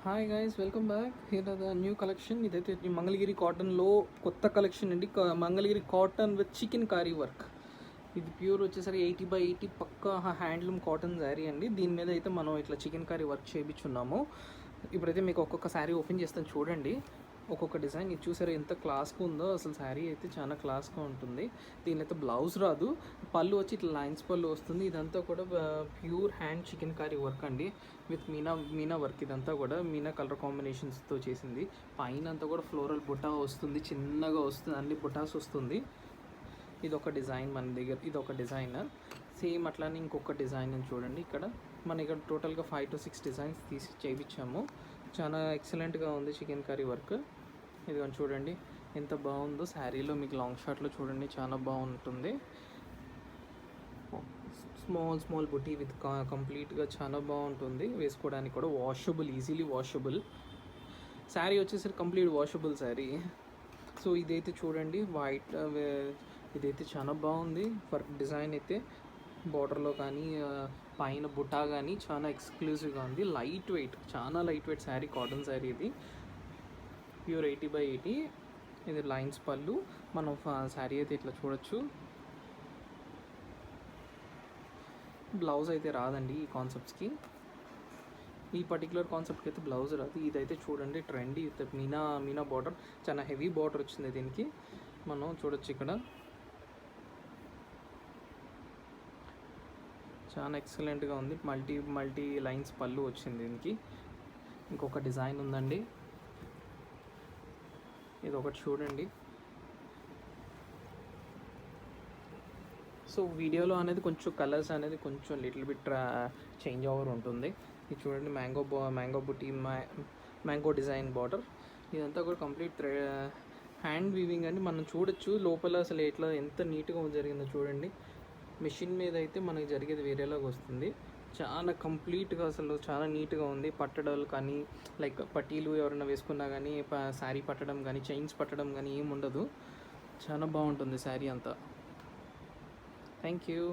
Hi guys, welcome back. Here are the new collection. ఇదైతే మంగళగిరి కాటన్లో కొత్త కలెక్షన్ అండి. Mangalagiri cotton with chikankari work. ఇది ప్యూర్ వచ్చేసరికి 80/80 పక్కా హ్యాండ్లూమ్ కాటన్ శారీ అండి. దీని మీద అయితే మనం ఇట్లా చికెన్ కారీ వర్క్ చేయించున్నాము. ఇప్పుడైతే మీకు ఒక్కొక్క శారీ ఓపెన్ చేస్తాను చూడండి. ఒక్కొక్క డిజైన్ ఇది చూసారా ఎంత క్లాస్గా ఉందో. అసలు శారీ అయితే చాలా క్లాస్గా ఉంటుంది. దీనిలో బ్లౌజ్ రాదు, పళ్ళు వచ్చి ఇట్లా లైన్స్ పళ్ళు వస్తుంది. ఇదంతా కూడా pure hand chicken curry work అండి, విత్ మీనా వర్క్. ఇదంతా కూడా మీనా కలర్ కాంబినేషన్స్తో చేసింది. పైన అంతా కూడా ఫ్లోరల్ బుటా వస్తుంది, చిన్నగా వస్తుంది, అన్ని బుటాస్ వస్తుంది. ఇది ఒక డిజైన్ మన దగ్గర, ఇది ఒక డిజైన్. సేమ్ అట్లానే ఇంకొక డిజైన్ చూడండి. మన ఇక్కడ టోటల్గా 5 to 6 డిజైన్స్ తీసి చేయించాము. చాలా ఎక్సలెంట్గా ఉంది చికెన్ కర్రీ వర్క్. ఇది చూడండి ఎంత బాగుందో. శారీలో మీకు లాంగ్ షార్ట్లో చూడండి చాలా బాగుంటుంది. స్మాల్ బుటీ విత్ కంప్లీట్గా చాలా బాగుంటుంది. వేసుకోవడానికి కూడా వాషబుల్, ఈజీలీ వాషబుల్ శారీ వచ్చేసరికి కంప్లీట్ వాషబుల్ శారీ. సో ఇదైతే చూడండి వైట్, ఇదైతే చాలా బాగుంది వర్క్. డిజైన్ అయితే బార్డర్లో కానీ పైన బుటా కానీ చాలా ఎక్స్క్లూజివ్గా ఉంది. లైట్ వెయిట్, చాలా light weight sari, cotton sari. ఇది ప్యూర్ 80/80. ఇది లైన్స్ పళ్ళు. మనం శారీ అయితే ఇట్లా చూడొచ్చు. బ్లౌజ్ అయితే రాదండి ఈ కాన్సెప్ట్స్కి, ఈ పర్టికులర్ కాన్సెప్ట్కి అయితే బ్లౌజ్ రాదు. ఇదైతే చూడండి ట్రెండీ విత్ మీనా బార్డర్, చాలా హెవీ బార్డర్ వచ్చింది దీనికి. మనం చూడొచ్చు ఇక్కడ చాలా ఎక్సలెంట్గా ఉంది. మల్టీ లైన్స్ పళ్ళు వచ్చింది దీనికి. ఇంకొక డిజైన్ ఉందండి, ఇది ఒకటి చూడండి. సో వీడియోలో అనేది కొంచెం కలర్స్ అనేది కొంచెం లిటిల్ బిట్ చేంజ్ ఓవర్ ఉంటుంది. ఇది చూడండి మ్యాంగో బుటీ, మ్యాంగో డిజైన్ బార్డర్. ఇదంతా కూడా కంప్లీట్ హ్యాండ్ వీవింగ్ అండి. మనం చూడొచ్చు లోపల అసలు ఎట్లా ఎంత నీట్గా జరిగిందో చూడండి. మిషన్ మీద అయితే మనకి జరిగేది వేరేలాగా వస్తుంది. చాలా కంప్లీట్గా అసలు చాలా నీట్గా ఉంది. పట్టడాలు కానీ లైక్ పట్టీలు ఎవరైనా వేసుకున్నా కానీ శారీ పట్టడం కానీ చైన్స్ పట్టడం కానీ ఏమి ఉండదు. చాలా బాగుంటుంది శారీ అంతా. Thank you.